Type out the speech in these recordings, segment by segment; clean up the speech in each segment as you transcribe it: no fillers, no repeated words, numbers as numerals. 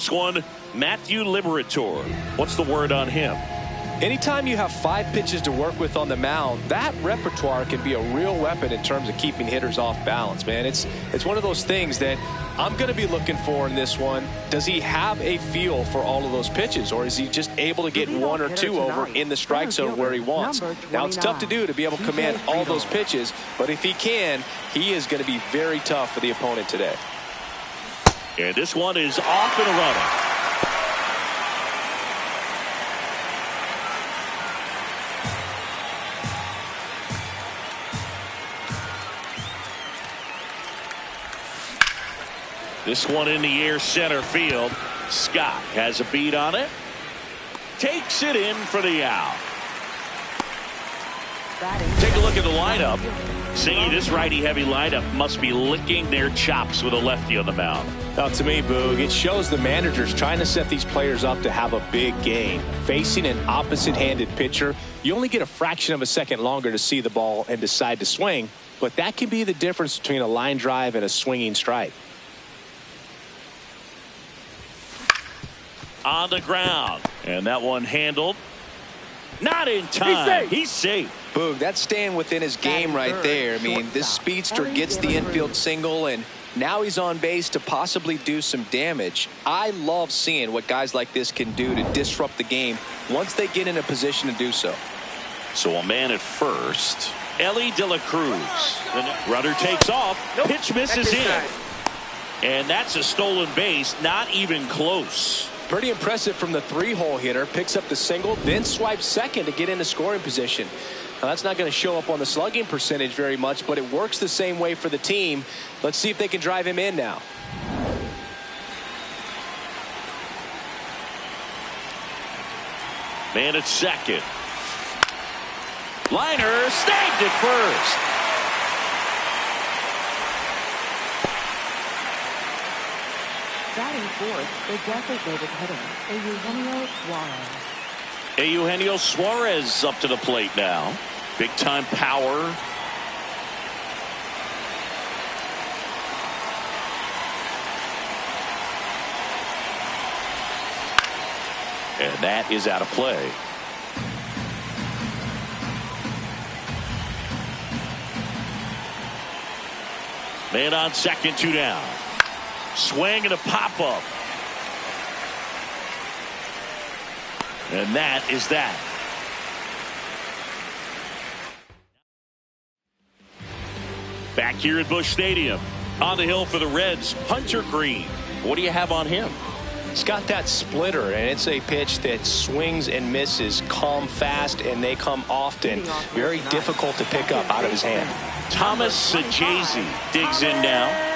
This one, Matthew Liberator. What's the word on him? Anytime you have 5 pitches to work with on the mound, that repertoire can be a real weapon in terms of keeping hitters off balance, man. It's one of those things that I'm going to be looking for in this one. Does he have a feel for all of those pitches, or is he just able to get 1 or 2 over in the strike zone where he wants? Now, it's tough to do to be able to command all those pitches, but if he can, he is going to be very tough for the opponent today. And this one is off and running. This one in the air center field. Scott has a beat on it. Takes it in for the out. Take a look at the lineup. Singy, this righty-heavy lineup must be licking their chops with a lefty on the mound. Now, to me, Boog, it shows the managers trying to set these players up to have a big game. Facing an opposite-handed pitcher, you only get a fraction of a second longer to see the ball and decide to swing, but that can be the difference between a line drive and a swinging strike. On the ground, and that one handled. Not in time. He's safe. Boog, that's staying within his game right there. I mean, this speedster gets the infield single, and now he's on base to possibly do some damage. I love seeing what guys like this can do to disrupt the game once they get in a position to do so. So a man at first. Ellie De La Cruz. The runner takes off. Pitch misses in. And that's a stolen base. Not even close. Pretty impressive from the 3-hole hitter. Picks up the single, then swipes second to get into scoring position. Now, that's not going to show up on the slugging percentage very much, but it works the same way for the team. Let's see if they can drive him in now. Man at second. Liner snagged at first. Batting fourth, the designated hitter, Eugenio Suarez. Eugenio Suarez up to the plate now. Big time power. And that is out of play. Man on second, 2 down. Swing and a pop-up. And that is that. Back here at Busch Stadium. On the hill for the Reds, Hunter Green. What do you have on him? It's got that splitter, and it's a pitch that swings and misses, come fast, and they come often. Very difficult to pick up out of his hand. Thomas Sajazi digs in now.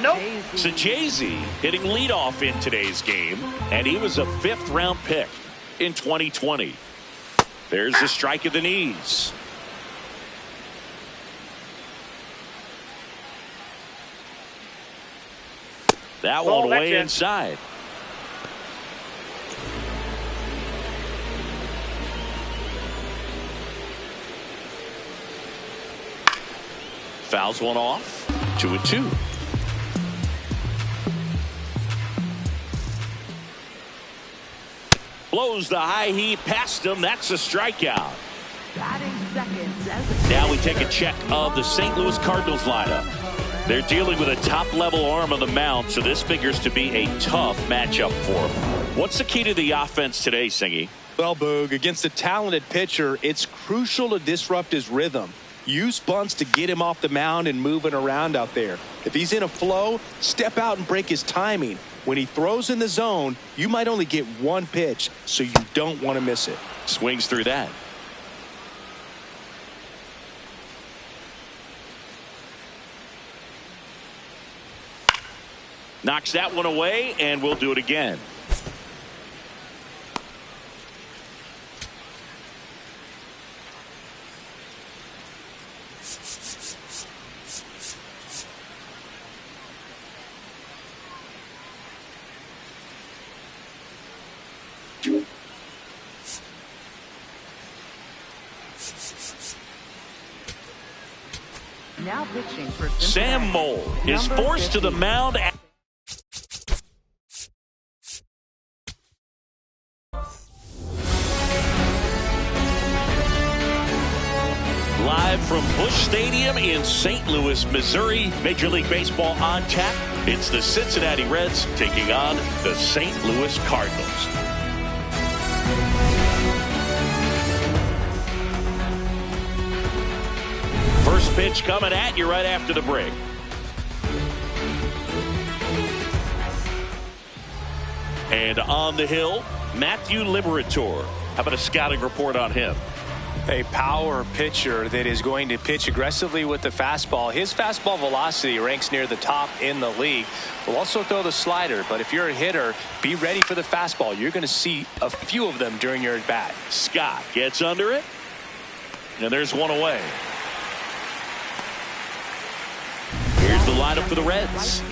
Nope. Sajazi hitting leadoff in today's game, and he was a 5th-round pick in 2020. There's a strike at the knees. That one way inside. Fouls one off. 2-2. Blows the high heat past him. That's a strikeout. Now we take a check of the St. Louis Cardinals lineup. They're dealing with a top-level arm on the mound, so this figures to be a tough matchup for them. What's the key to the offense today, Singy? Well, Boog, against a talented pitcher, it's crucial to disrupt his rhythm. Use bunts to get him off the mound and moving around out there. If he's in a flow, step out and break his timing. When he throws in the zone, you might only get 1 pitch, so you don't want to miss it. Swings through that. Knocks that one away, and we'll do it again. Now pitching for Sam Mole is forced to the mound. Live from Busch Stadium in St. Louis, Missouri. Major League Baseball on tap. It's the Cincinnati Reds taking on the St. Louis Cardinals. First pitch coming at you right after the break. And on the hill, Matthew Liberatore. How about a scouting report on him? A power pitcher that is going to pitch aggressively with the fastball. His fastball velocity ranks near the top in the league. Will also throw the slider, but if you're a hitter, be ready for the fastball. You're going to see a few of them during your at-bat. Scott gets under it, and there's one away. Here's the lineup for the Reds.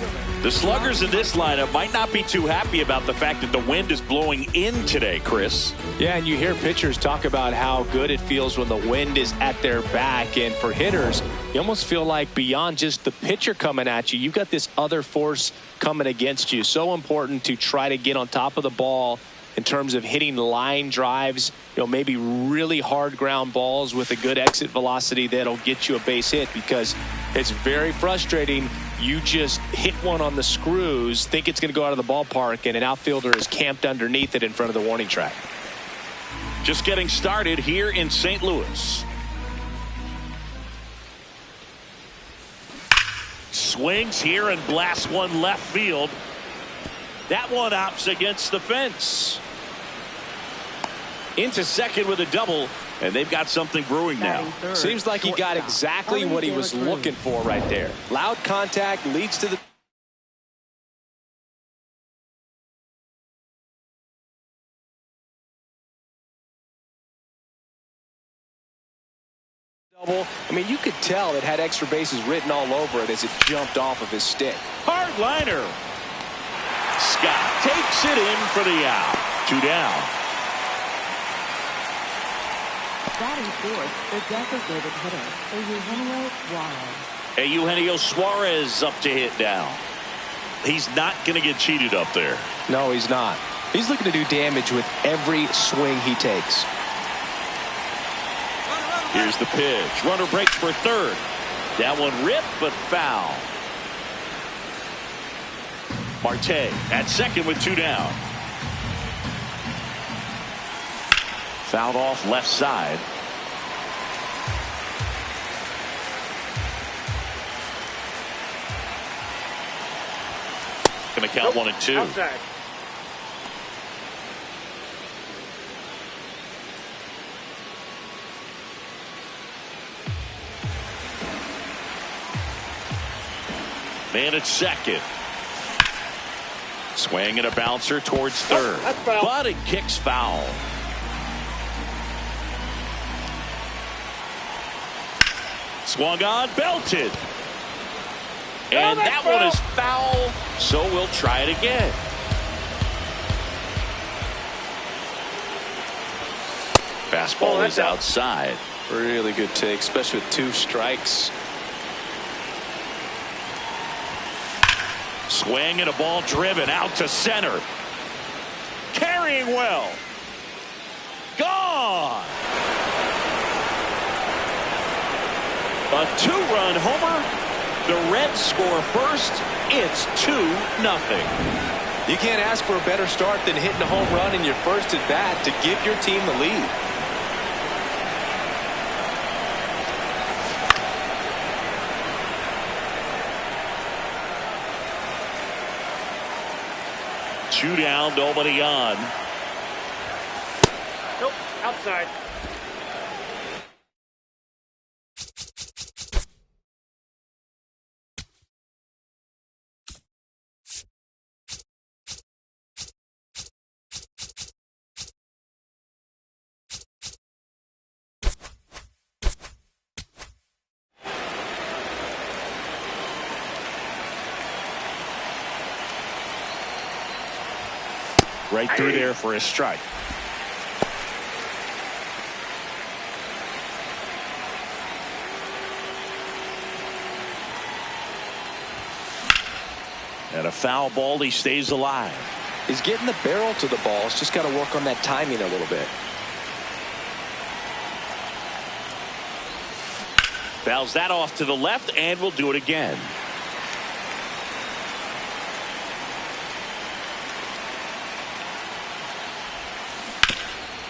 The sluggers in this lineup might not be too happy about the fact that the wind is blowing in today, Chris. Yeah, and you hear pitchers talk about how good it feels when the wind is at their back. And for hitters, you almost feel like beyond just the pitcher coming at you, you've got this other force coming against you. So important to try to get on top of the ball in terms of hitting line drives, maybe really hard ground balls with a good exit velocity that'll get you a base hit, because it's very frustrating. You just hit one on the screws, think it's going to go out of the ballpark, and an outfielder is camped underneath it in front of the warning track. Just getting started here in St. Louis. Swings here and blasts one left field. That one opts against the fence. Into second with a double, and they've got something brewing now. Seems like he got exactly what he was looking for right there. Loud contact leads to the double. I mean, you could tell it had extra bases written all over it as it jumped off of his stick. Hard liner. Scott takes it in for the out. 2 down. Batting fourth, the designated hitter, Eugenio Suarez. Eugenio Suarez up to hit now. He's not going to get cheated up there. No, he's not. He's looking to do damage with every swing he takes. Here's the pitch. Runner breaks for third. That one ripped, but foul. Marte at second with 2 down. Fouled off left side. Going to count 1 and 2. Outside. Man at second. Swing and a bouncer towards third. But it kicks foul. Swung on, belted. And that one is foul, so we'll try it again. Fastball is outside. Really good take, especially with 2 strikes. Swing and a ball driven out to center. Carrying well. Gone. A 2-run homer. The Reds score first. It's 2-0. You can't ask for a better start than hitting a home run in your first at bat to give your team the lead. Two down, nobody on. Nope, outside. Right through there for a strike. And a foul ball, he stays alive. He's getting the barrel to the ball. He's just got to work on that timing a little bit. Fouls that off to the left, and we'll do it again.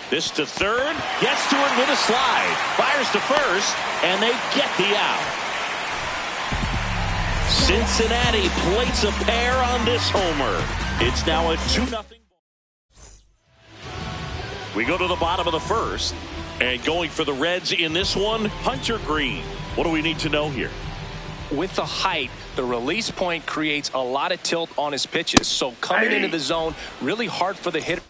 This to third, gets to it with a slide, fires to first, and they get the out. Cincinnati plates a pair on this homer. It's now a 2-0. We go to the bottom of the first, and going for the Reds in this one, Hunter Green. What do we need to know here? With the height, the release point creates a lot of tilt on his pitches. So coming into the zone, really hard for the hitter.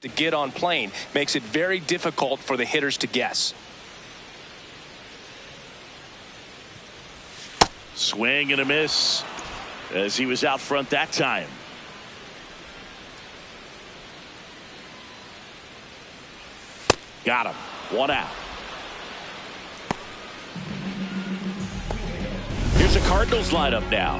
To get on plane makes it very difficult for the hitters to guess. Swing and a miss as he was out front that time. Got him. 1 out. Here's a Cardinals lineup now.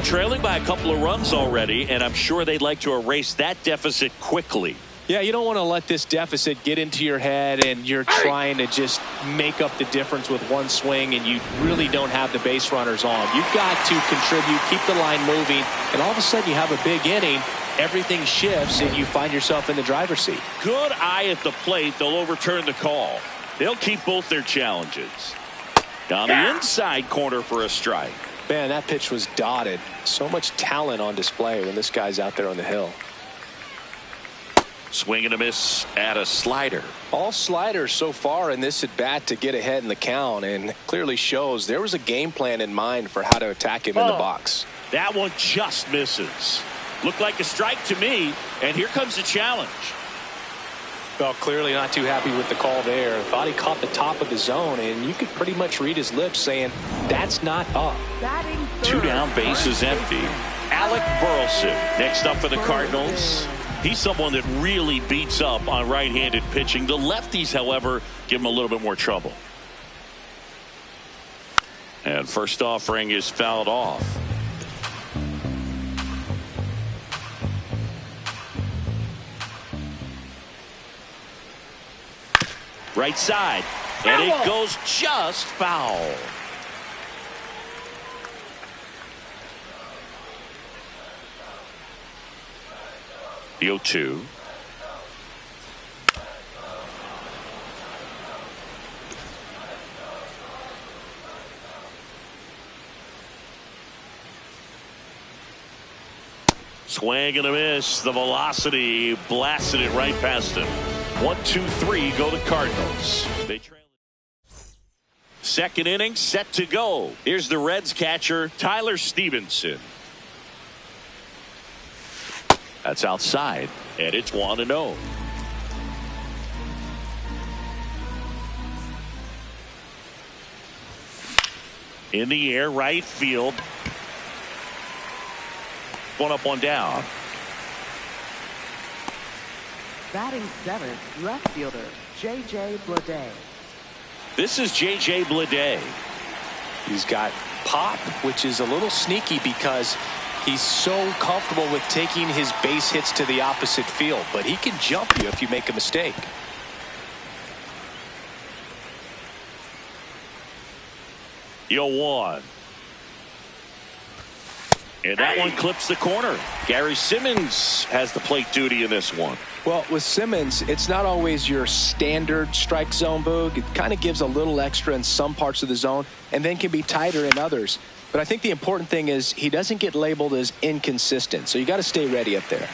Trailing by a couple of runs already, and I'm sure they'd like to erase that deficit quickly. Yeah, you don't want to let this deficit get into your head and you're trying to just make up the difference with one swing and you really don't have the base runners on. You've got to contribute, keep the line moving, and all of a sudden you have a big inning, everything shifts, and you find yourself in the driver's seat. Good eye at the plate. They'll overturn the call. They'll keep both their challenges. Down the inside corner for a strike. Man, that pitch was dotted. So much talent on display when this guy's out there on the hill. Swing and a miss at a slider. All sliders so far in this at bat to get ahead in the count, and clearly shows there was a game plan in mind for how to attack him in the box. That one just misses. Looked like a strike to me, and here comes the challenge. Well, clearly not too happy with the call there. Thought he caught the top of the zone, and you could pretty much read his lips saying, that's not up. 2 down, bases empty. Alec Burleson next up for the Cardinals. He's someone that really beats up on right-handed pitching. The lefties, however, give him a little bit more trouble. And first offering is fouled off. Right side, and it goes just foul. The 0-2. Swing and a miss. The velocity blasted it right past him. 1-2-3 go the Cardinals. They trail. Second inning set to go. Here's the Reds catcher Tyler Stevenson. That's outside, and it's 1-0. In the air, right field. One up, one down. Batting seventh, left fielder, J.J. Bleday. This is J.J. Bleday. He's got pop, which is a little sneaky because he's so comfortable with taking his base hits to the opposite field, but he can jump you if you make a mistake. The 0-1. And that one clips the corner. Gary Simmons has the plate duty in this one. Well, with Simmons, it's not always your standard strike zone, Boog. It kind of gives a little extra in some parts of the zone and then can be tighter in others. But I think the important thing is he doesn't get labeled as inconsistent, so you got to stay ready up there.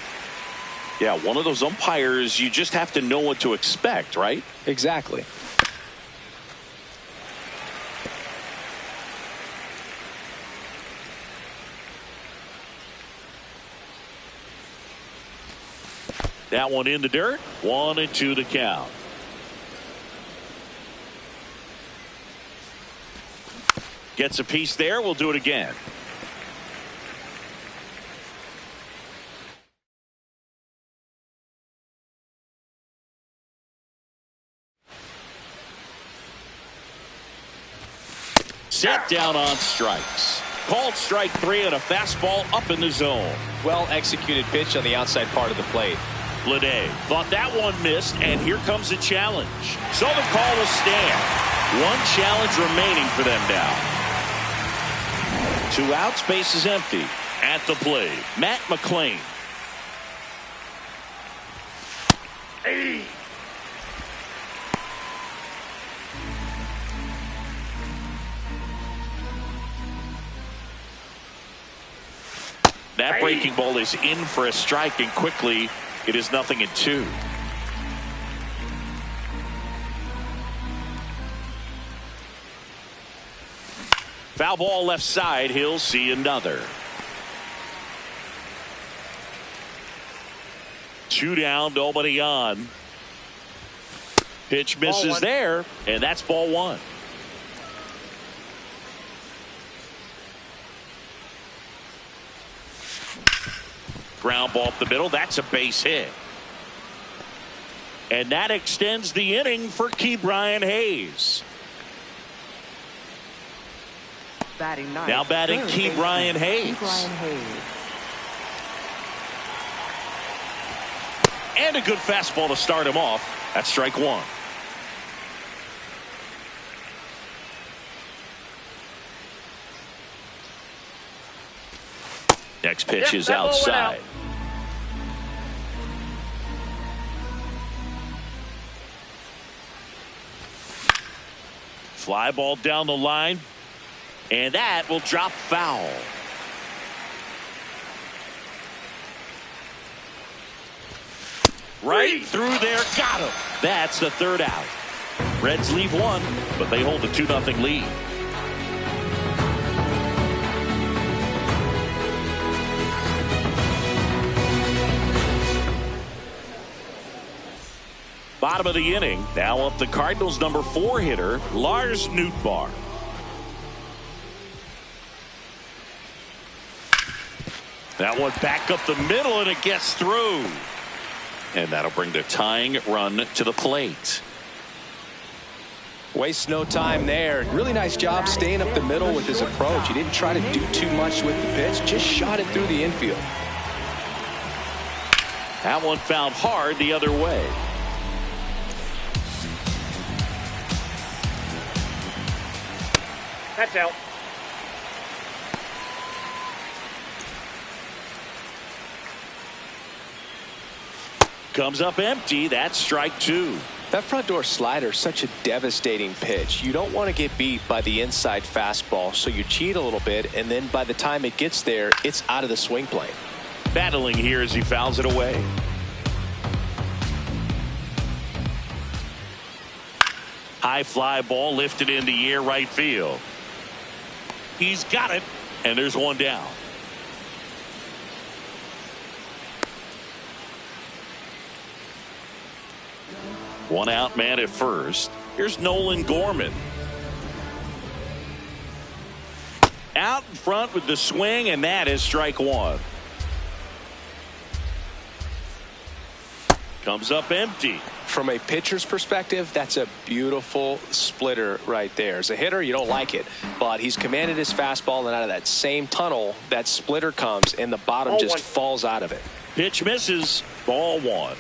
Yeah, one of those umpires, you just have to know what to expect, right? Exactly. That one in the dirt. 1-2 the count. Gets a piece there. We'll do it again. Set down on strikes. Called strike 3 and a fastball up in the zone. Well executed pitch on the outside part of the plate. Lede thought that one missed, and here comes a challenge. So the call will stand. One challenge remaining for them now. 2 outs, base is empty. At the plate, Matt McClain. Hey. That breaking ball is in for a strike, and quickly it is 0-2. Foul ball left side. He'll see another. 2 down, nobody on. Pitch misses there, and that's ball 1. Ground ball up the middle. That's a base hit. And that extends the inning for Ke'Bryan Hayes. Now batting Ke'Bryan Hayes. And a good fastball to start him off. That's strike 1. Next pitch is outside. Fly ball down the line, and that will drop foul. Right through there, got him. That's the 3rd out. Reds leave 1, but they hold a 2-0 lead. Bottom of the inning, now up the Cardinals' number 4 hitter, Lars Nootbaar. That one back up the middle, and it gets through. And that'll bring the tying run to the plate. Wastes no time there. Really nice job staying up the middle with his approach. He didn't try to do too much with the pitch, just shot it through the infield. That one fouled hard the other way. That's out. Comes up empty. That's strike 2. That front door slider is such a devastating pitch. You don't want to get beat by the inside fastball, so you cheat a little bit, and then by the time it gets there, it's out of the swing plane. Battling here as he fouls it away. High fly ball lifted in the air right field. He's got it, and there's one down. One out man at first. Here's Nolan Gorman. Out in front with the swing, and that is strike 1. Comes up empty. From a pitcher's perspective, that's a beautiful splitter right there. As a hitter, you don't like it, but he's commanded his fastball, and out of that same tunnel, that splitter comes, and the bottom just falls out of it. Pitch misses. Ball 1.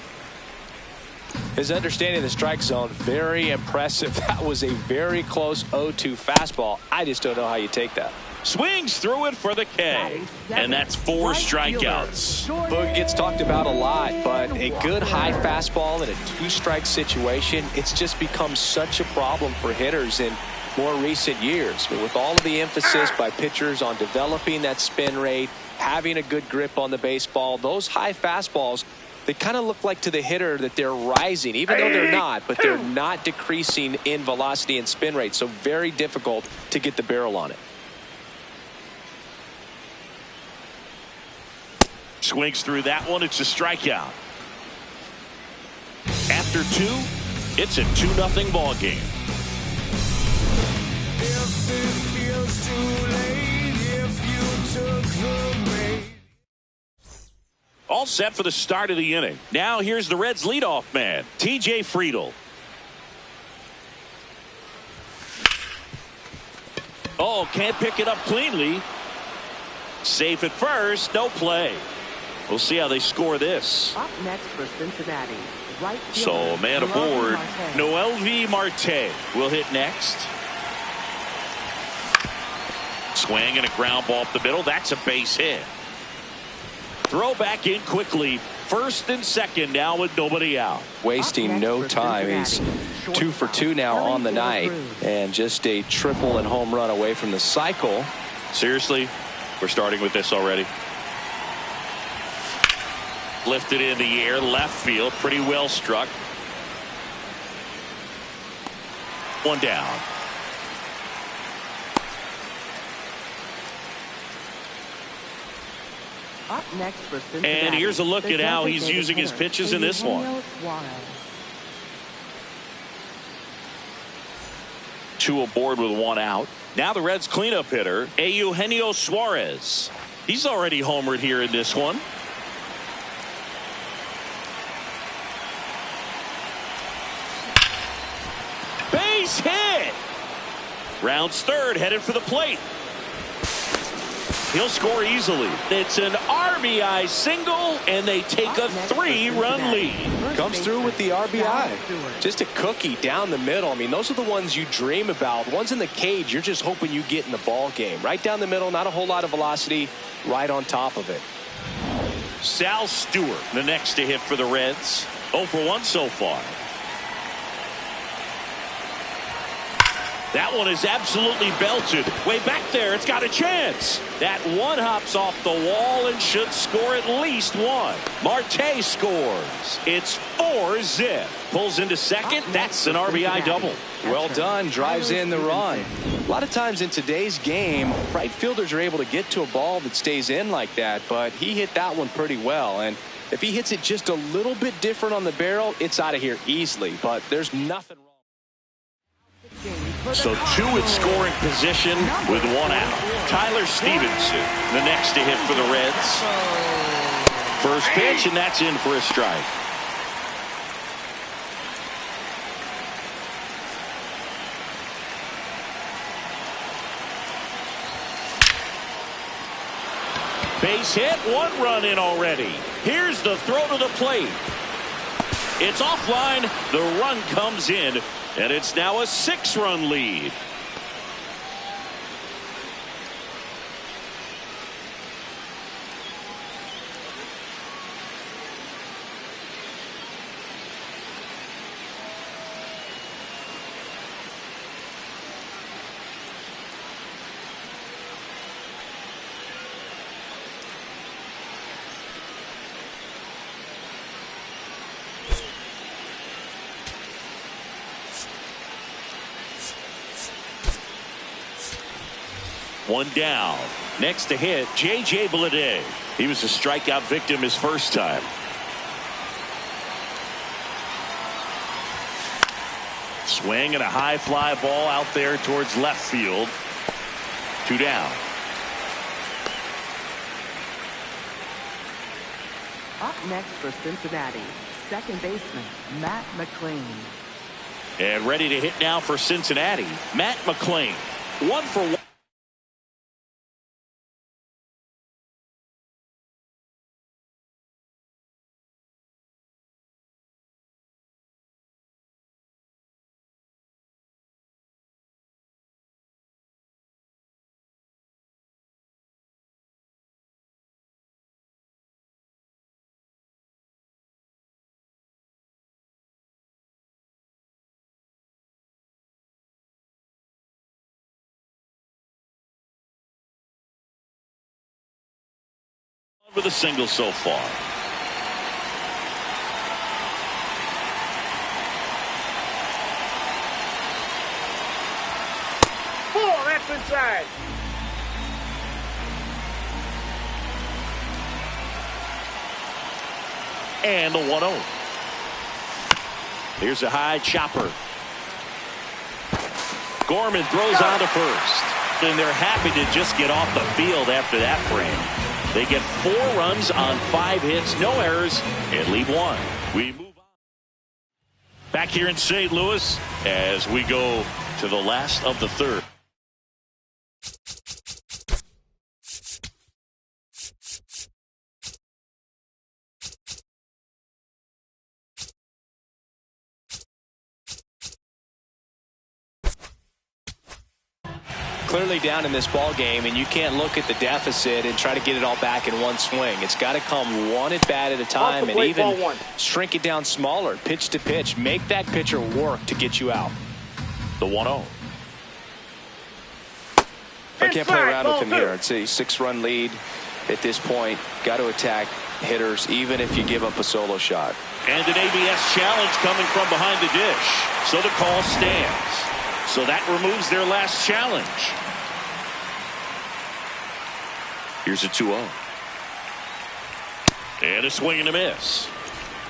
His understanding of the strike zone, very impressive. That was a very close 0-2 fastball. I just don't know how you take that. Swings through it for the K. And that's 4 strikeouts. Boog gets talked about a lot, but a good high fastball in a 2-strike situation, it's just become such a problem for hitters in more recent years. But with all of the emphasis by pitchers on developing that spin rate, having a good grip on the baseball, those high fastballs, they kind of look like to the hitter that they're rising, even though they're not, but they're not decreasing in velocity and spin rate. So very difficult to get the barrel on it. Swings through that one. It's a strikeout. After 2, it's a 2-0 ball game. If it feels too late, if you took the bait. All set for the start of the inning. Now here's the Reds leadoff man, TJ Friedl. Oh, can't pick it up cleanly. Safe at first, no play. We'll see how they score this. Up next for Cincinnati, right So, fielder, man aboard, Marte. Noelvi Marte will hit next. Swing and a ground ball up the middle. That's a base hit. Throw back in quickly. First and second now with nobody out. Wasting no time. He's 2 for 2 now on the night, and just a triple and home run away from the cycle. Seriously, we're starting with this already. Lifted in the air, left field, pretty well struck. One down. Up next for Cincinnati, And here's a look the at how he's designated using his hitter, pitches in this one. Eugenio Suarez. 2 aboard with 1 out. Now the Reds cleanup hitter, Eugenio Suarez. He's already homered here in this one. Base hit. Rounds third, headed for the plate. He'll score easily. It's an RBI single, and they take a 3-run lead. Comes through with the RBI. Just a cookie down the middle. I mean, those are the ones you dream about. The ones in the cage, you're just hoping you get in the ball game. Right down the middle, not a whole lot of velocity, right on top of it. Sal Stewart, the next to hit for the Reds. 0 for 1 so far. That one is absolutely belted. Way back there, it's got a chance. That one hops off the wall and should score at least 1. Marte scores. It's 4-zip. Pulls into second. That's an RBI double. Well done. Drives in the run. A lot of times in today's game, right fielders are able to get to a ball that stays in like that, but he hit that one pretty well. And if he hits it just a little bit different on the barrel, it's out of here easily. But there's nothing wrong. So 2 in scoring position with 1 out. Tyler Stevenson, the next to hit for the Reds. First pitch, and that's in for a strike. Base hit, 1 run in already. Here's the throw to the plate. It's offline. The run comes in. And it's now a 6-run lead. One down. Next to hit, J.J. Bleday. He was a strikeout victim his first time. Swing and a high fly ball out there towards left field. 2 down. Up next for Cincinnati, second baseman Matt McLean. And ready to hit now for Cincinnati, Matt McLean. 1 for 1. With a single so far. That's inside. And the 1-0. Here's a high chopper. Gorman throws on to first. And they're happy to just get off the field after that frame. They get 4 runs on 5 hits, no errors, and leave 1. We move on. Back here in St. Louis as we go to the last of the third. clearly down in this ball game, and you can't look at the deficit and try to get it all back in one swing. It's got to come one at bat at a time, and even shrink it down smaller, pitch to pitch. Make that pitcher work to get you out. The 1-0. I can't play around with him here. It's a 6-run lead at this point. Got to attack hitters, even if you give up a solo shot. And an ABS challenge coming from behind the dish. So the call stands. So that removes their last challenge. Here's a 2-0. And a swing and a miss.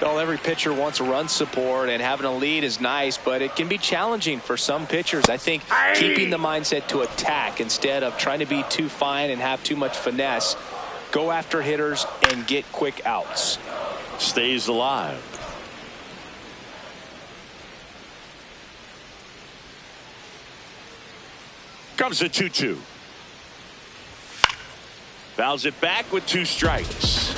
Well, every pitcher wants a run support, and having a lead is nice, but it can be challenging for some pitchers. I think keeping the mindset to attack instead of trying to be too fine and have too much finesse. Go after hitters and get quick outs. Stays alive. Comes a 2-2. Fouls it back with 2 strikes.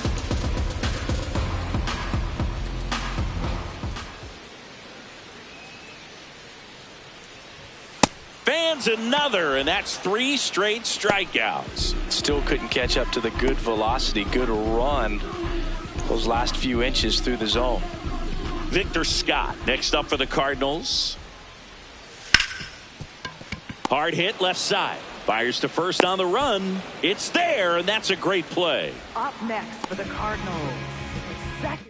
Fans another, and that's 3 straight strikeouts. Still couldn't catch up to the good velocity, good run those last few inches through the zone. Victor Scott next up for the Cardinals. Hard hit left side. Fires to first on the run. It's there, and that's a great play. Up next for the Cardinals, second.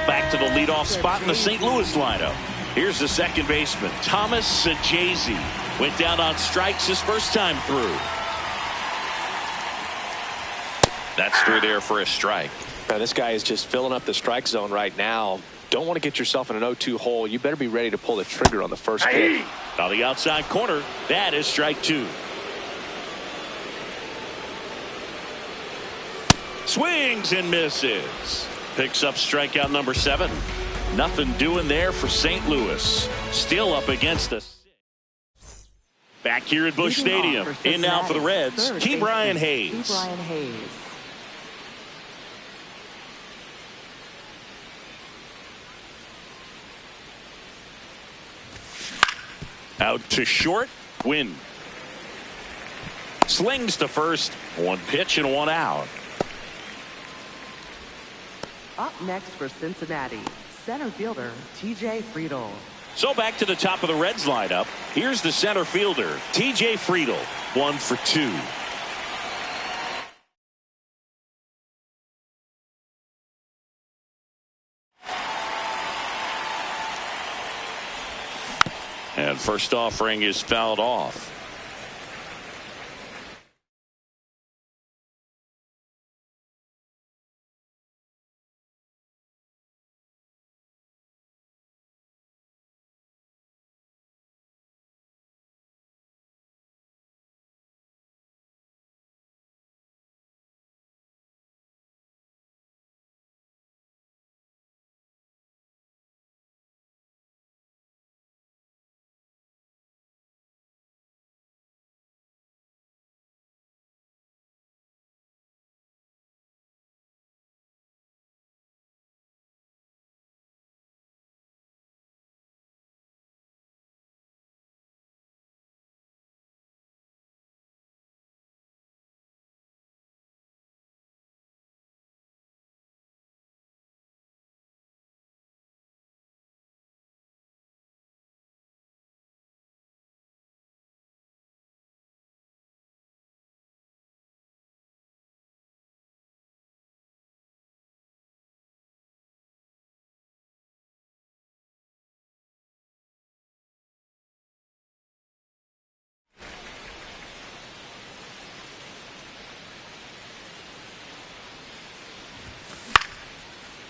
Back to the leadoff spot in the St. Louis lineup. Here's the second baseman, Thomas Sajazi. Went down on strikes his first time through. That's through there for a strike. Now, this guy is just filling up the strike zone right now. Don't want to get yourself in an 0-2 hole. You better be ready to pull the trigger on the first pitch. On the outside corner, that is strike 2. Swings and misses. Picks up strikeout number 7. Nothing doing there for St. Louis. Still up against us. Back here at Busch Stadium. In now for the Reds, Ke'Bryan Hayes. Ke'Bryan Hayes. Out to short. Win. Slings to first. 1 pitch and 1 out. Up next for Cincinnati, center fielder TJ Friedl. So back to the top of the Reds lineup. Here's the center fielder, TJ Friedl, 1 for 2. And first offering is fouled off.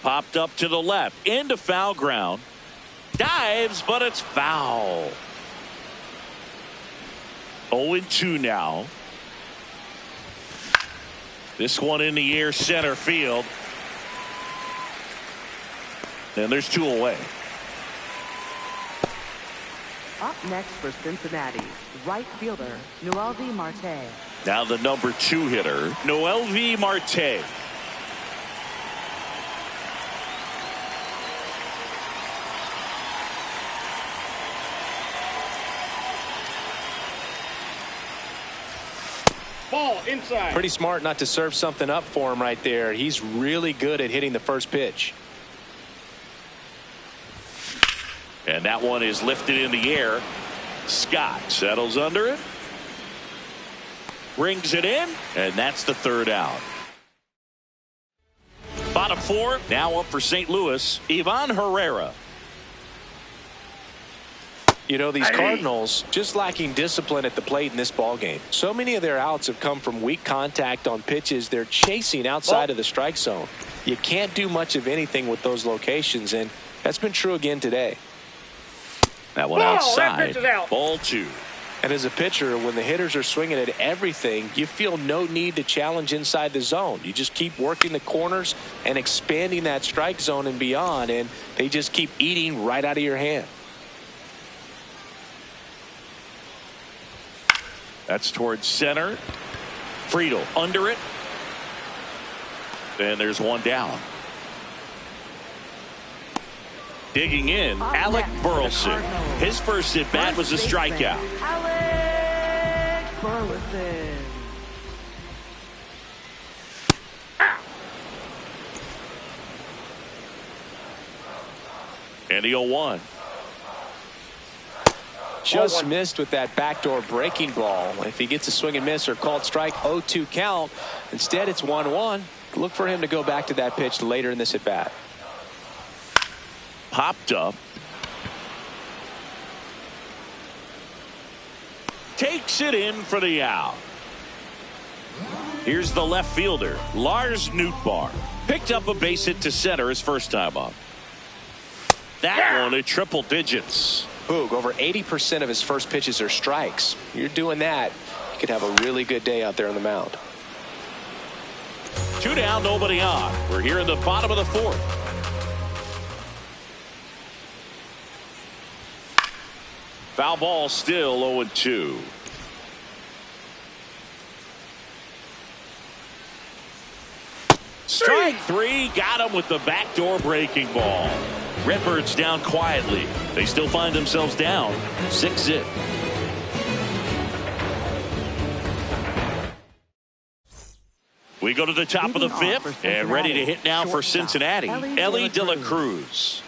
Popped up to the left into foul ground. Dives, but it's foul. 0-2 now. This one in the air, center field. And there's 2 away. Up next for Cincinnati, right fielder, Noelvi Marte. Now the number 2 hitter, Noelvi Marte. Ball inside. Pretty smart not to serve something up for him right there. He's really good at hitting the first pitch. And that one is lifted in the air. Scott settles under it. Brings it in. And that's the 3rd out. Bottom 4. Now up for St. Louis. Ivan Herrera. You know, these Cardinals just lacking discipline at the plate in this ball game. So many of their outs have come from weak contact on pitches they're chasing outside of the strike zone. You can't do much of anything with those locations, and that's been true again today. That one outside. Out. Ball 2. And as a pitcher, when the hitters are swinging at everything, you feel no need to challenge inside the zone. You just keep working the corners and expanding that strike zone and beyond, and they just keep eating right out of your hand. That's towards center. Friedel under it. And there's 1 down. Digging in, Alec Burleson. His first at bat was a strikeout. Alec Burleson. And the 0-1. Just missed with that backdoor breaking ball. If he gets a swing and miss or called strike, 0-2 count. Instead, it's 1-1. Look for him to go back to that pitch later in this at bat. Popped up. Takes it in for the out. Here's the left fielder, Lars Nootbaar. Picked up a base hit to center his first time up. That one at triple digits. Boog, over 80% of his first pitches are strikes. You're doing that, you could have a really good day out there on the mound. 2 down, nobody on. We're here in the bottom of the 4th. Foul ball, still 0-2. Strike 3, got him with the backdoor breaking ball. Redbirds down quietly. They still find themselves down 6-0. We go to the top of the 5th and ready to hit now for Cincinnati. Ellie De La Cruz.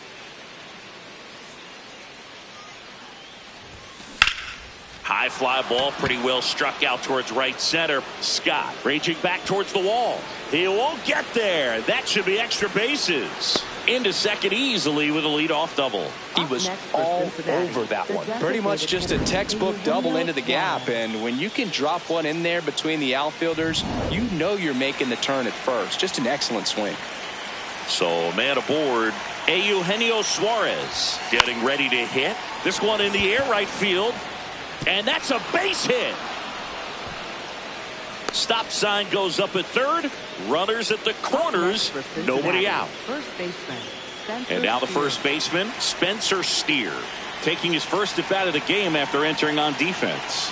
High fly ball, pretty well struck out towards right center. Scott raging back towards the wall. He won't get there. That should be extra bases. Into second easily with a leadoff double. He was all over that one. Pretty much just a textbook double into the gap. And when you can drop one in there between the outfielders, you know you're making the turn at first. Just an excellent swing. So man aboard, Eugenio Suarez getting ready to hit. This one in the air, right field. And that's a base hit. Stop sign goes up at third. Runners at the corners. Nobody out. First baseman, Spencer And now the Steer. first baseman, Spencer Steer, taking his first at bat of the game after entering on defense.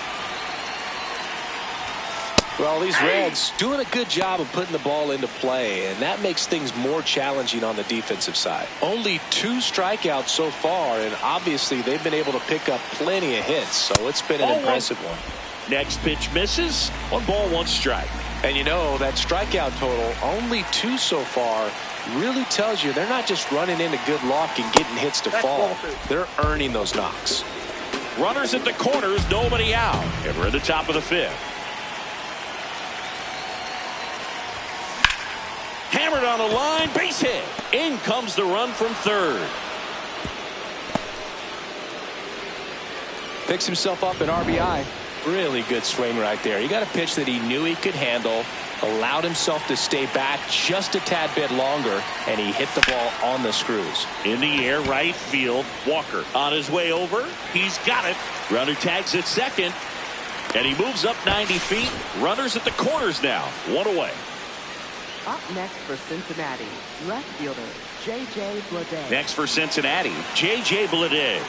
Well, these Reds doing a good job of putting the ball into play, and that makes things more challenging on the defensive side. Only 2 strikeouts so far, and obviously they've been able to pick up plenty of hits, so it's been an impressive one. Next pitch misses. 1 ball, 1 strike. And you know, that strikeout total, only 2 so far, really tells you they're not just running into good luck and getting hits to fall. They're earning those knocks. Runners at the corners, nobody out. And we're at the top of the 5th. Hammered on a line, base hit. In comes the run from third. Picks himself up an RBI. Really good swing right there. He got a pitch that he knew he could handle, allowed himself to stay back just a tad bit longer, and he hit the ball on the screws. In the air, right field. Walker on his way over. He's got it. Runner tags at second. And he moves up 90 feet. Runners at the corners now. 1 away. Up next for Cincinnati, left fielder, J.J. Bleday. Next for Cincinnati, J.J. Bleday.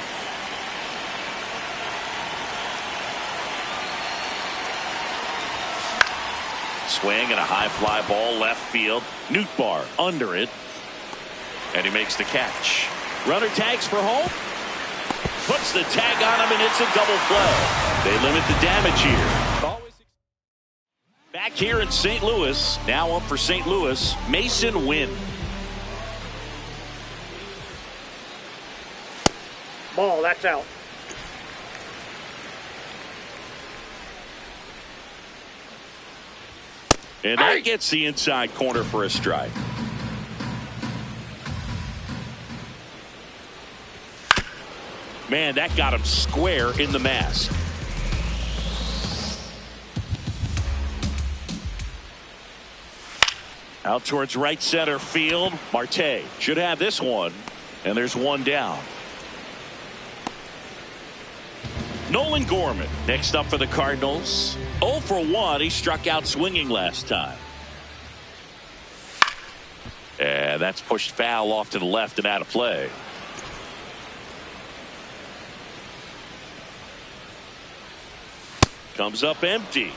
Swing and a high fly ball left field. Nootbaar under it. And he makes the catch. Runner tags for home. Puts the tag on him, and it's a double play. They limit the damage here. Back here in St. Louis. Now up for St. Louis, Mason Wynn. Ball, that's out. And that gets the inside corner for a strike. Man, that got him square in the mask. Out towards right center field. Marte should have this one. And there's one down. Nolan Gorman next up for the Cardinals. 0 for 1. He struck out swinging last time. And that's pushed foul off to the left and out of play. Comes up empty.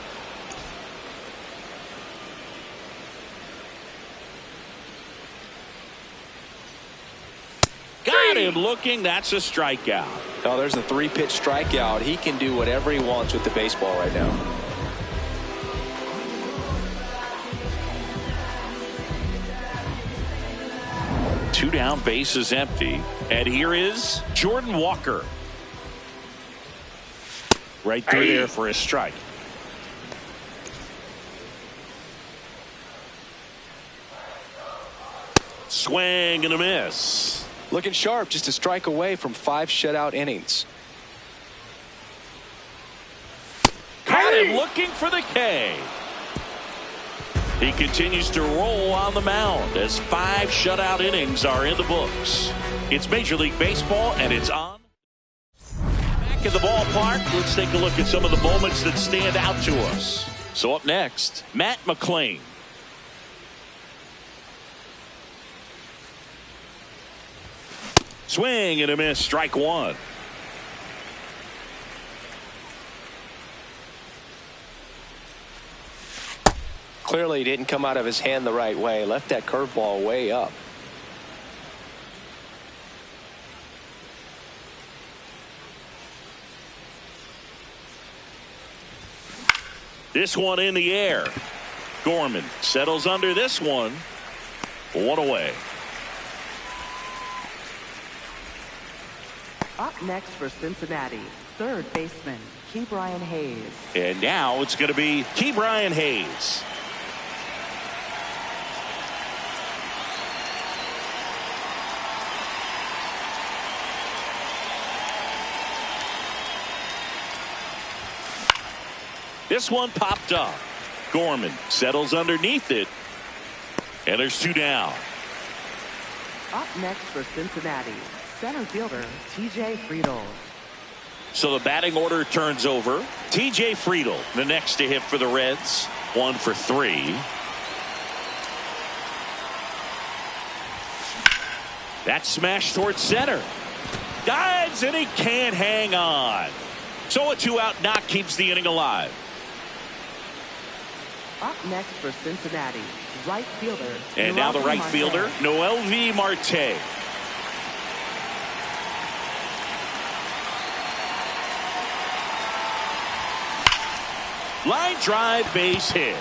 Got him looking. That's a strikeout. Oh, there's a 3-pitch strikeout. He can do whatever he wants with the baseball right now. Two down, bases empty. And here is Jordan Walker. Right through there for a strike. Swing and a miss. Looking sharp, just a strike away from 5 shutout innings. Caught him looking for the K. He continues to roll on the mound as 5 shutout innings are in the books. It's Major League Baseball, and it's on. Back in the ballpark, let's take a look at some of the moments that stand out to us. So up next, Matt McClain. Swing and a miss, strike one. Clearly didn't come out of his hand the right way. Left that curveball way up. This one in the air. Gorman settles under this one. One away. Up next for Cincinnati, third baseman, Ke'Bryan Hayes. And now it's going to be Ke'Bryan Hayes. This one popped up. Gorman settles underneath it. And there's 2 down. Up next for Cincinnati, center fielder, T.J. Friedl. So the batting order turns over. T.J. Friedl, the next to hit for the Reds. 1 for 3. That smash towards center. Dives and he can't hang on. So a 2-out knock keeps the inning alive. Up next for Cincinnati, right fielder. And now the right fielder, Noelvi Marte. Line drive, base hit.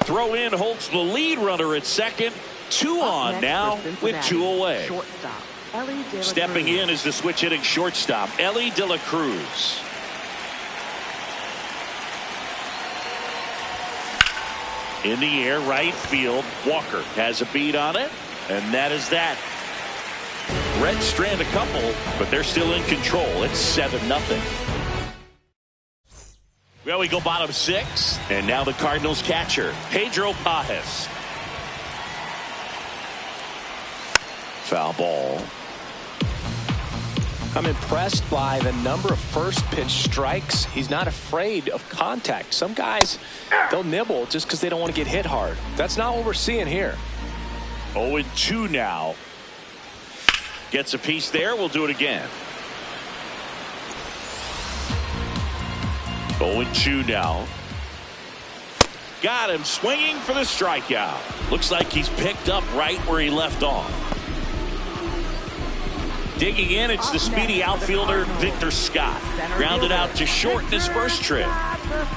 Throw in holds the lead runner at second. 2 on now with 2 away. Shortstop, Ellie De La Stepping Cruz. in is the switch hitting shortstop, Ellie De La Cruz. In the air, right field. Walker has a beat on it, and that is that. Reds strand a couple, but they're still in control. It's 7-0. Well, we go bottom 6, and now the Cardinals catcher, Pedro Pajes. Foul ball. I'm impressed by the number of first pitch strikes. He's not afraid of contact. Some guys, they'll nibble just because they don't want to get hit hard. That's not what we're seeing here. 0-2 now. Gets a piece there. We'll do it again. 0-2 now. Got him swinging for the strikeout. Looks like he's picked up right where he left off. Digging in, it's the speedy outfielder Victor Scott. Grounded out to short in his first trip.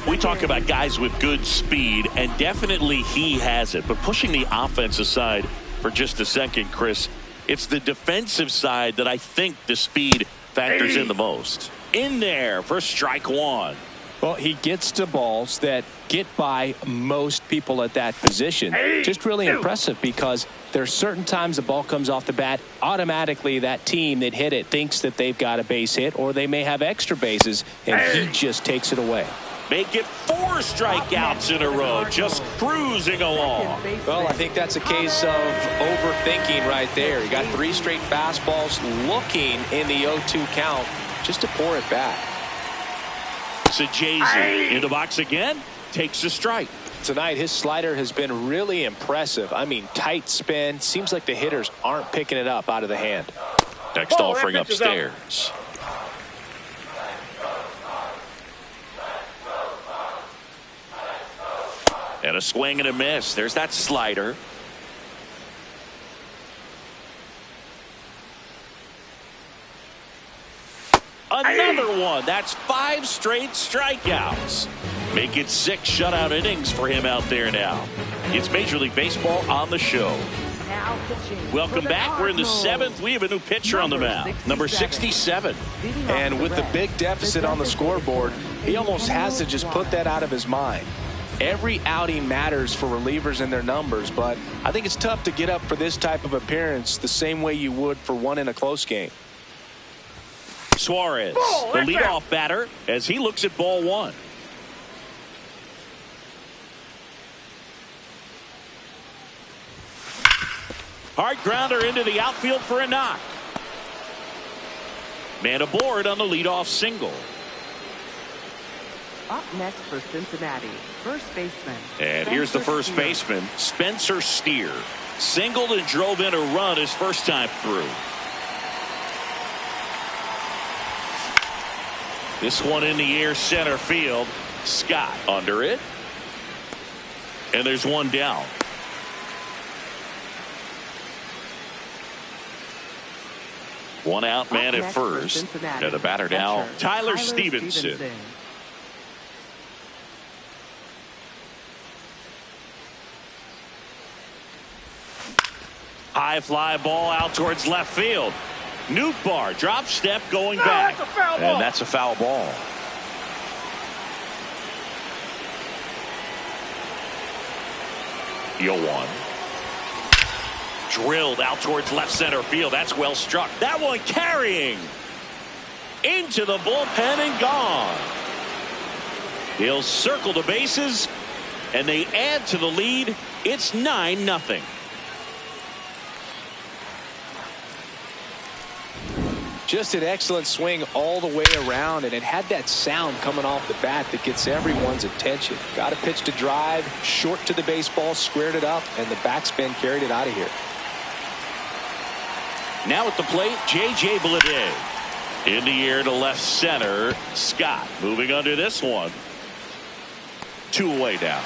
We talk about guys with good speed, and definitely he has it. But pushing the offense aside for just a second, Chris, it's the defensive side that I think the speed factors in the most. In there for strike one. Well, he gets to balls that get by most people at that position. Just really impressive because there's certain times the ball comes off the bat, automatically that team that hit it thinks that they've got a base hit, or they may have extra bases, and he just takes it away. Make it 4 strikeouts in a row, just cruising along. Well, I think that's a case of overthinking right there. He got 3 straight fastballs looking in the 0-2 count just to pour it back. Sajazi in the box again, takes a strike. Tonight his slider has been really impressive. I mean, tight spin. Seems like the hitters aren't picking it up out of the hand. Next offering upstairs. And a swing and a miss. There's that slider. Another one. That's 5 straight strikeouts. Make it 6 shutout innings for him out there now. It's Major League Baseball on the show. Welcome back. We're in the 7th. We have a new pitcher on the mound. Number 67. And with the big deficit on the scoreboard, he almost has to just put that out of his mind. Every outing matters for relievers and their numbers, but I think it's tough to get up for this type of appearance the same way you would for one in a close game. Suarez, the leadoff batter, as he looks at ball 1. Hard grounder into the outfield for a knock. Man aboard on the leadoff single. Up next for Cincinnati, first baseman. And here's the first baseman, Spencer Steer. Singled and drove in a run his first time through. This one in the air, center field. Scott under it. And there's one down. One out, man at first. And the batter now, Tyler Stevenson. High fly ball out towards left field. Nootbaar drop step going back. And that's a foul ball. Yoan. Drilled out towards left center field. That's well struck. That one carrying into the bullpen and gone. He'll circle the bases, and they add to the lead. It's 9-0. Just an excellent swing all the way around, and it had that sound coming off the bat that gets everyone's attention. Got a pitch to drive, short to the baseball, squared it up, and the backspin carried it out of here. Now at the plate, J.J. Bleday. In the air to left center. Scott moving under this one. 2 away now.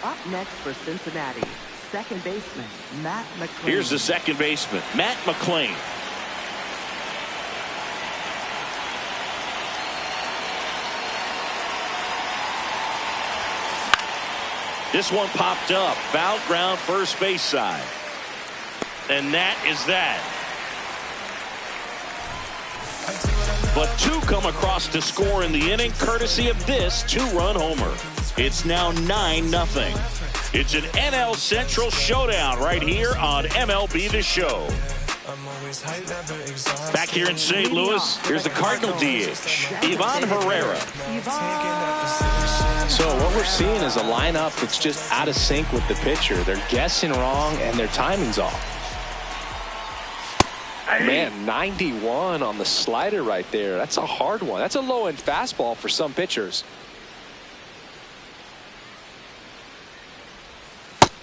Up next for Cincinnati, second baseman, Matt McClain. Here's the second baseman, Matt McClain. This one popped up. Foul ground first base side. And that is that. But 2 come across to score in the inning, courtesy of this 2-run homer. It's now 9-0. It's an NL Central showdown right here on MLB The Show. Back here in St. Louis, here's the Cardinal DH, Ivan Herrera. So what we're seeing is a lineup that's just out of sync with the pitcher. They're guessing wrong and their timing's off. Man, 91 on the slider right there. That's a hard one. That's a low-end fastball for some pitchers.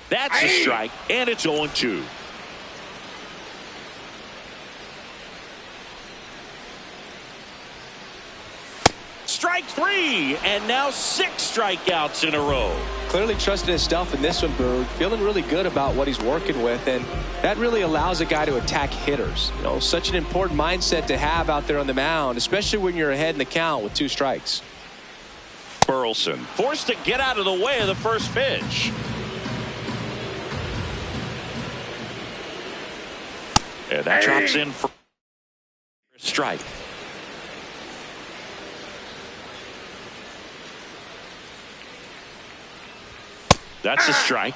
That's a strike, and it's 0-2. Strike 3, and now 6 strikeouts in a row. Clearly trusting his stuff in this one, Berg. Feeling really good about what he's working with, and that really allows a guy to attack hitters. You know, such an important mindset to have out there on the mound, especially when you're ahead in the count with 2 strikes. Burleson forced to get out of the way of the first pitch. And that drops in for a strike. That's a strike.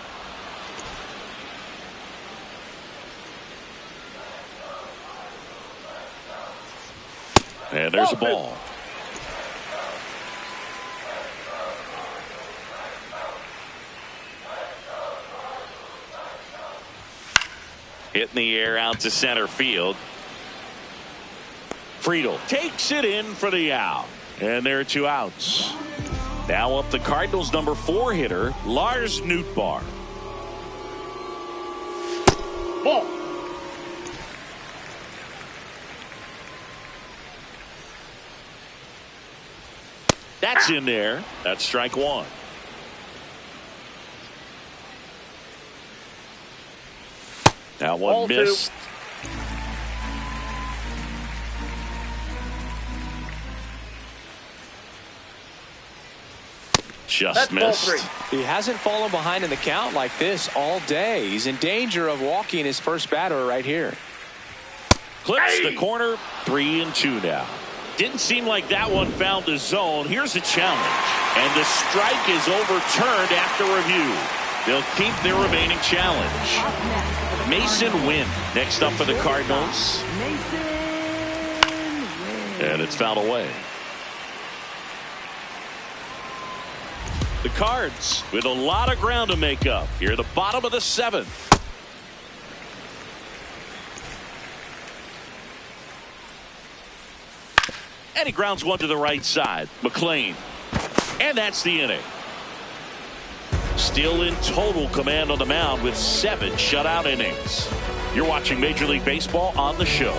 And there's a ball. Hit in the air out to center field. Friedel takes it in for the out. And there are 2 outs. Now up the Cardinals' number 4 hitter, Lars Nootbaar. Ball. That's in there. That's strike 1. That one Ball missed. 2. Just That's missed. ball 3. He hasn't fallen behind in the count like this all day. He's in danger of walking his first batter right here. Clips the corner. 3-2 now. Didn't seem like that one found the zone. Here's a challenge. And the strike is overturned after review. They'll keep their remaining challenge. Mason Wynn next up for the Cardinals. And it's fouled away. The Cards with a lot of ground to make up here at the bottom of the 7th. And he grounds one to the right side. McLean. And that's the inning. Still in total command on the mound with 7 shutout innings. You're watching Major League Baseball on the show.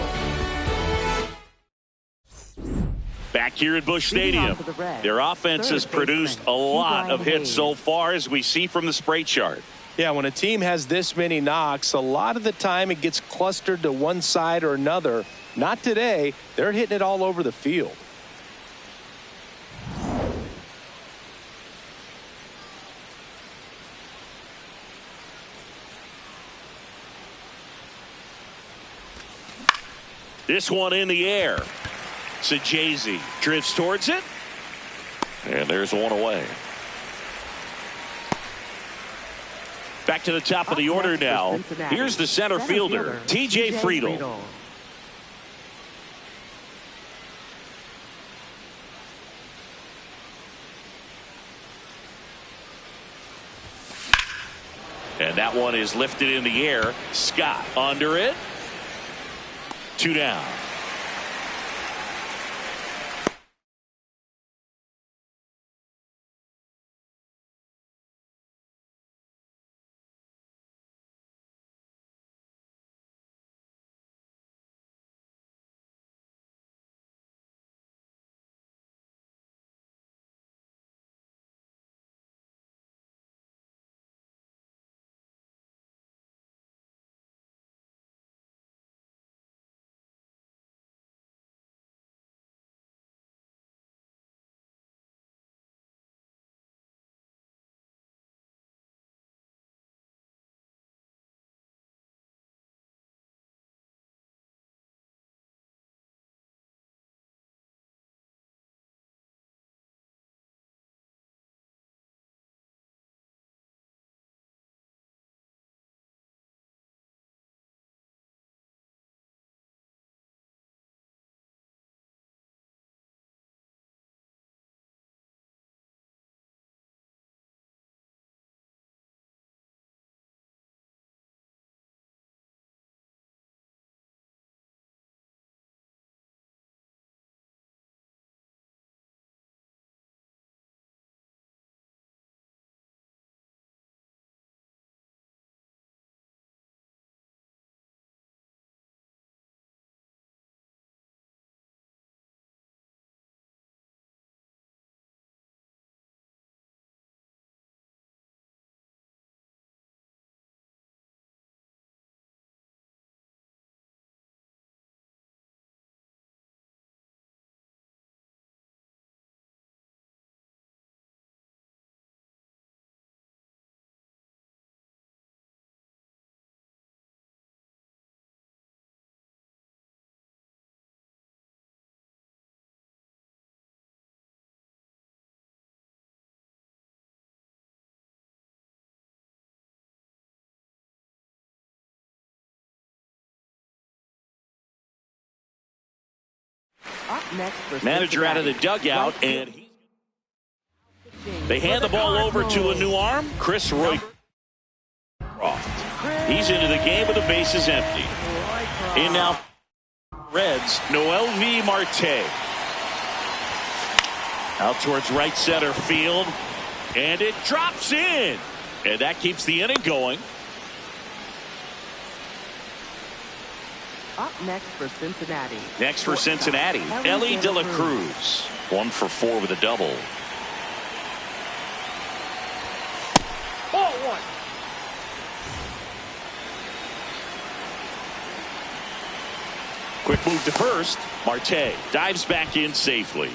Back here at Busch Stadium, their offense has produced a lot of hits so far, as we see from the spray chart. Yeah, when a team has this many knocks, a lot of the time it gets clustered to one side or another. Not today. They're hitting it all over the field. This one in the air. Sajazi drifts towards it. And there's one away. Back to the top of the order now. Here's the center fielder, TJ Friedel. And that one is lifted in the air. Scott under it. 2 down. Up next for Manager out of the dugout, and they hand the ball over to a new arm, Chris Roy. He's into the game with the bases empty. In now, Reds, Noel V. Marte. Out towards right center field, and it drops in. And that keeps the inning going. Up next for Cincinnati. Next for Cincinnati, Ellie De La Cruz. 1 for 4 with a double. Ball one. Quick move to first. Marte dives back in safely.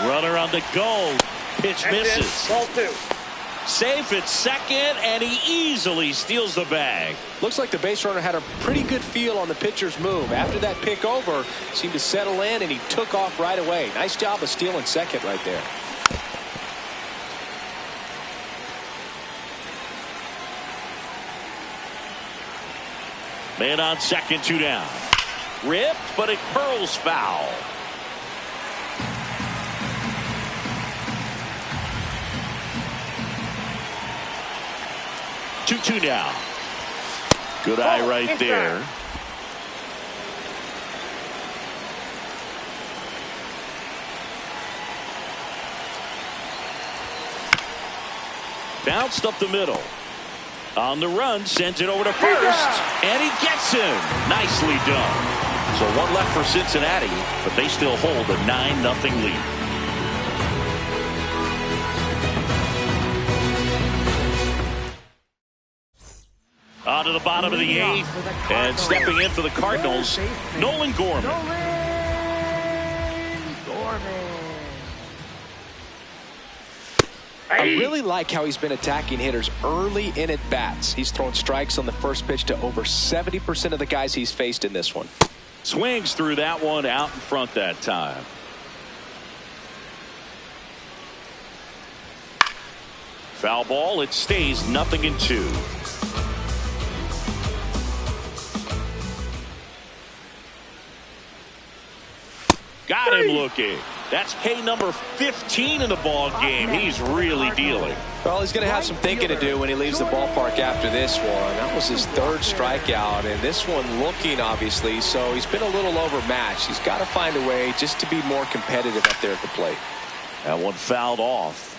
Runner on the go. Pitch misses. Ball two. Safe at second, and he easily steals the bag. Looks like the base runner had a pretty good feel on the pitcher's move. After that pick over, seemed to settle in, and he took off right away. Nice job of stealing second right there. Man on second, 2 down. Ripped, but it curls foul. Two down. Good eye right there. Bounced up the middle. On the run, sends it over to first, and he gets him. Nicely done. So 1 left for Cincinnati, but they still hold a 9-0 lead. On to the bottom of the 8th, and stepping in for the Cardinals, Nolan Gorman. I really like how he's been attacking hitters early in at bats. He's thrown strikes on the first pitch to over 70% of the guys he's faced in this one. Swings through that one out in front that time. Foul ball. It stays 0-2. Got him looking. That's K number 15 in the ball game. He's really dealing. Well, he's going to have some thinking to do when he leaves the ballpark after this one. That was his 3rd strikeout, and this one looking, obviously, so he's been a little overmatched. He's got to find a way just to be more competitive up there at the plate. That one fouled off.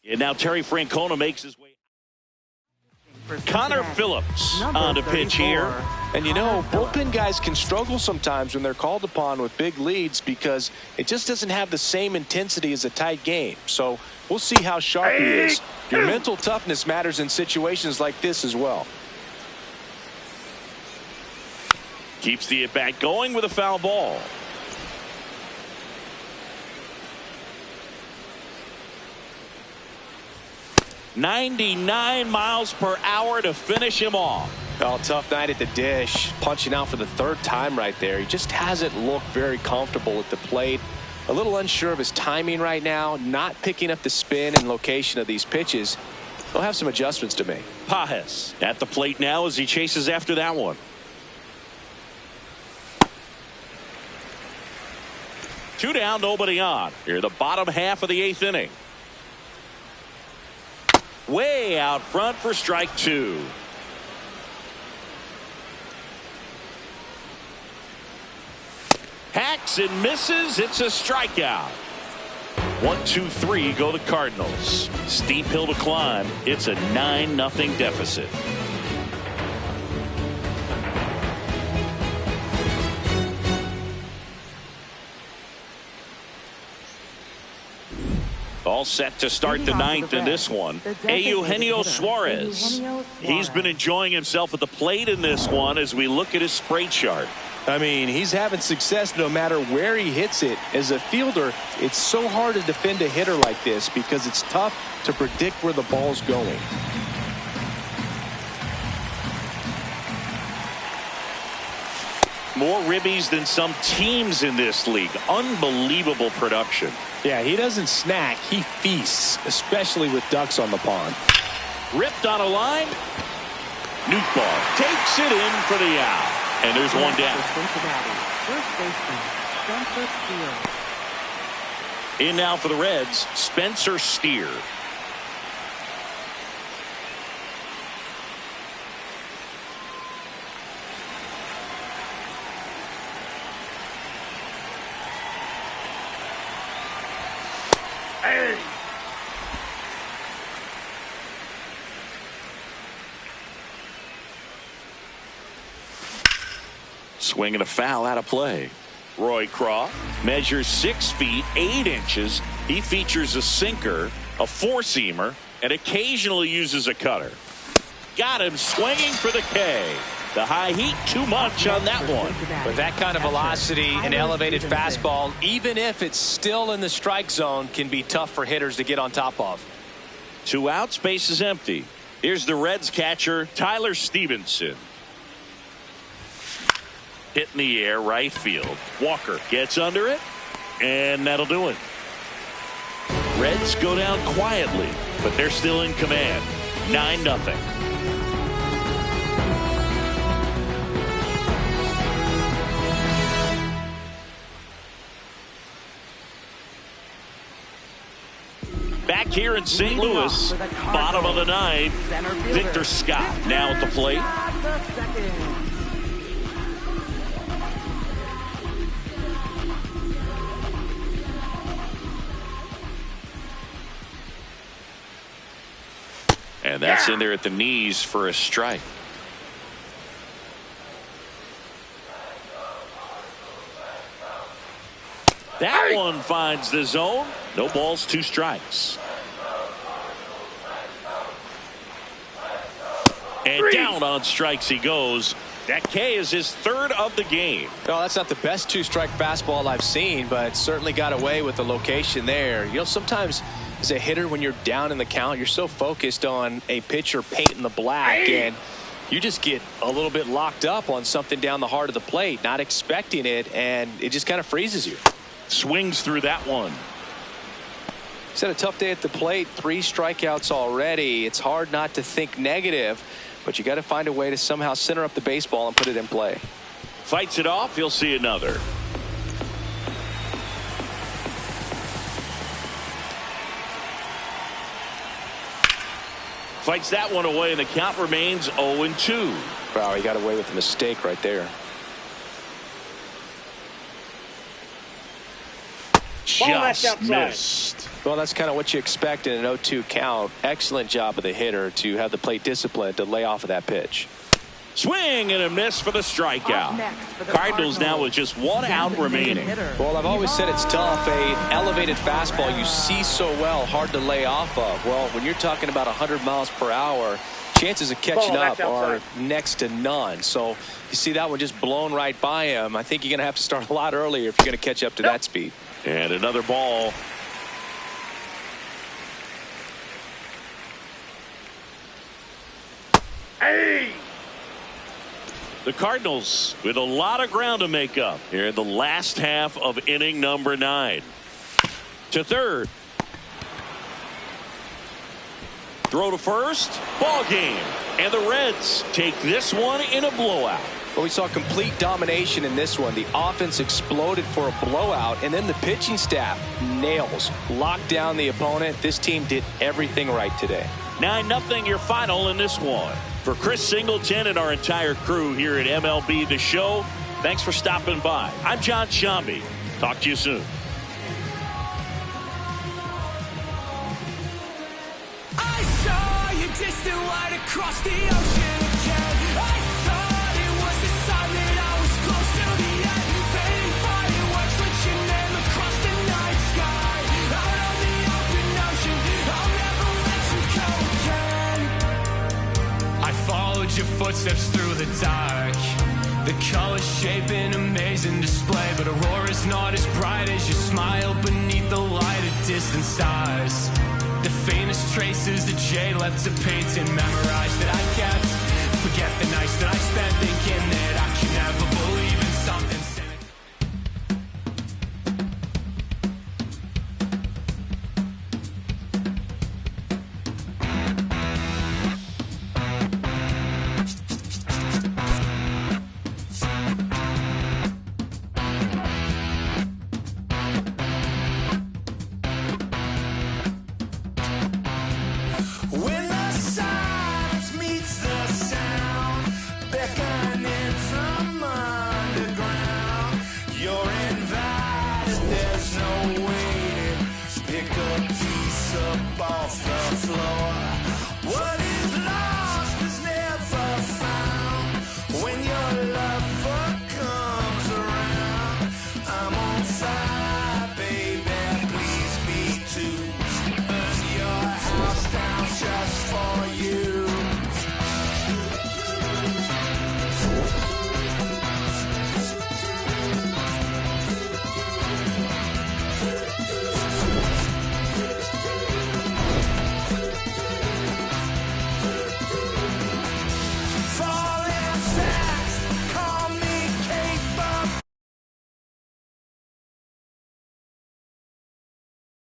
And now Terry Francona makes his way. Connor Phillips on to pitch here. And you know, bullpen guys can struggle sometimes when they're called upon with big leads because it just doesn't have the same intensity as a tight game. So we'll see how sharp he is. Your mental toughness matters in situations like this as well. Keeps the at-bat going with a foul ball. .99 miles per hour to finish him off. Oh, tough night at the dish. Punching out for the 3rd time right there. He just hasn't looked very comfortable at the plate. A little unsure of his timing right now. Not picking up the spin and location of these pitches. He'll have some adjustments to make. Pajes at the plate now as he chases after that one. 2 down, nobody on. Here, the bottom half of the 8th inning. Way out front for strike 2. Hacks and misses. It's a strikeout. 1-2-3 go the Cardinals. Steep hill to climb. It's a 9-0 deficit. All set to start the 9th in this one. Eugenio Suarez. He's been enjoying himself at the plate in this one as we look at his spray chart. I mean, he's having success no matter where he hits it. As a fielder, it's so hard to defend a hitter like this because it's tough to predict where the ball's going. More ribbies than some teams in this league. Unbelievable production. Yeah, he doesn't snack. He feasts, especially with ducks on the pond. Ripped on a line. Nuke ball takes it in for the out. And there's one down. Cincinnati, first baseman, Spencer Steer. In now for the Reds, Spencer Steer. Hey! Swing and a foul out of play. Roy Croft measures 6 feet 8 inches. He features a sinker, a four-seamer, and occasionally uses a cutter. Got him swinging for the K. The high heat too much on that one. With that kind of velocity, an elevated fastball, even if it's still in the strike zone, can be tough for hitters to get on top of. 2 outs, base is empty. Here's the Reds catcher, Tyler Stevenson. Hit in the air, right field. Walker gets under it, and that'll do it. Reds go down quietly, but they're still in command. 9-0. Back here in St. Louis, bottom of the 9th, Victor Scott now at the plate. And that's in there at the knees for a strike. That one finds the zone. No balls, 2 strikes. And down on strikes he goes. That K is his 3rd of the game. No, that's not the best 2-strike fastball I've seen, but certainly got away with the location there. You know, sometimes as a hitter, when you're down in the count, you're so focused on a pitcher painting the black, and you just get a little bit locked up on something down the heart of the plate, not expecting it, and it just kind of freezes you. Swings through that one. He's had a tough day at the plate, 3 strikeouts already. It's hard not to think negative, but you got to find a way to somehow center up the baseball and put it in play. Fights it off. He'll see another. Fights that one away, and the count remains 0-2. Wow, he got away with a mistake right there. Just missed. Well, that's kind of what you expect in an 0-2 count. Excellent job of the hitter to have the plate discipline to lay off of that pitch. Swing and a miss for the strikeout. Cardinals now with just 1 out remaining. Well, I've always said it's tough. A elevated fastball you see so well, hard to lay off of. Well, when you're talking about 100 miles per hour, chances of catching up are next to none. So you see that one just blown right by him. I think you're going to have to start a lot earlier if you're going to catch up to that speed. And another ball. Hey! The Cardinals with a lot of ground to make up here in the last half of inning number 9. To third. Throw to first. Ball game. And the Reds take this one in a blowout. Well, we saw complete domination in this one. The offense exploded for a blowout, and then the pitching staff nails. Locked down the opponent. This team did everything right today. 9-0 your final in this one. For Chris Singleton and our entire crew here at MLB The Show, thanks for stopping by. I'm John Shambi. Talk to you soon. I saw you distant light across the ocean again. I thought it was a sign that I was close to the end. Fading fireworks with your name across the night sky. Out on the open ocean, I'll never let you go again. I followed your footsteps through the dark. The colors shape an amazing display, but aurora's not as bright as your smile beneath the light of distant stars. The faintest traces that Jay left to paint and memorize that I kept. Forget the nights that I spent thinking that I could never believe in something. up off the floor. What